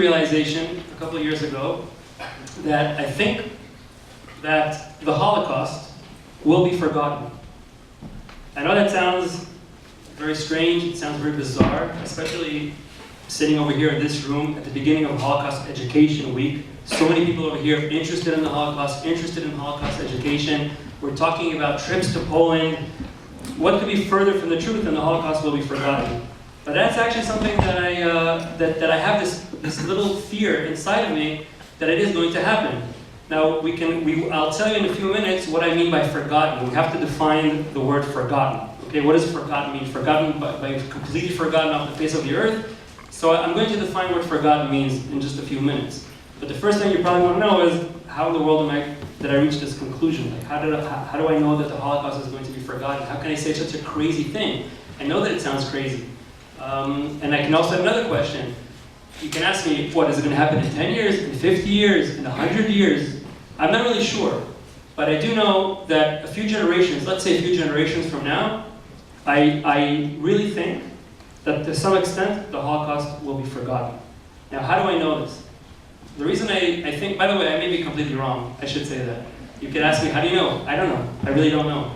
realization a couple of years ago that I think that the Holocaust will be forgotten. I know that sounds very strange, it sounds very bizarre, especially sitting over here in this room at the beginning of Holocaust Education Week. So many people over here interested in the Holocaust, interested in Holocaust education. We're talking about trips to Poland. What could be further from the truth than the Holocaust will be forgotten? But that's actually something that I have this little fear inside of me that it is going to happen. Now I'll tell you in a few minutes what I mean by forgotten. We have to define the word forgotten. Okay, what does forgotten mean? Forgotten by completely forgotten off the face of the earth. So I'm going to define what forgotten means in just a few minutes. But the first thing you probably want to know is how in the world did I reach this conclusion? Like how do I know that the Holocaust is going to be forgotten? How can I say such a crazy thing? I know that it sounds crazy. And I can also have another question. You can ask me, what, is it going to happen in 10 years, in 50 years, in 100 years? I'm not really sure. But I do know that a few generations, let's say a few generations from now, I really think that to some extent the Holocaust will be forgotten. Now, how do I know this? The reason I think, by the way, I may be completely wrong. I should say that. You could ask me, how do you know? I don't know. I really don't know.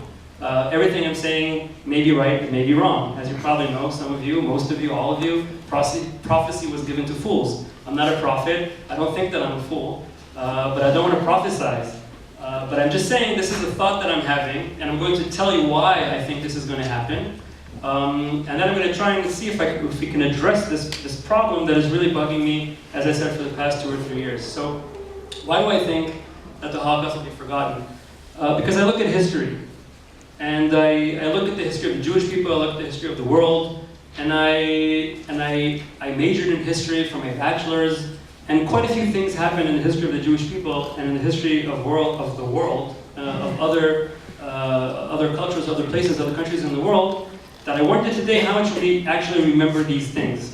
Everything I'm saying may be right, it may be wrong. As you probably know, some of you, most of you, all of you, prophecy was given to fools. I'm not a prophet. I don't think that I'm a fool. But I don't want to prophesize. But I'm just saying this is a thought that I'm having, and I'm going to tell you why I think this is going to happen. And then I'm going to try and see if we can address this problem that is really bugging me, as I said, for the past 2 or 3 years. So why do I think that the Holocaust will be forgotten? Because I look at history. And I look at the history of the Jewish people, I look at the history of the world, and I majored in history for my bachelor's, and quite a few things happened in the history of the Jewish people and in the history of the world, of other cultures, other places, other countries in the world, that I wondered today how much we actually remember these things.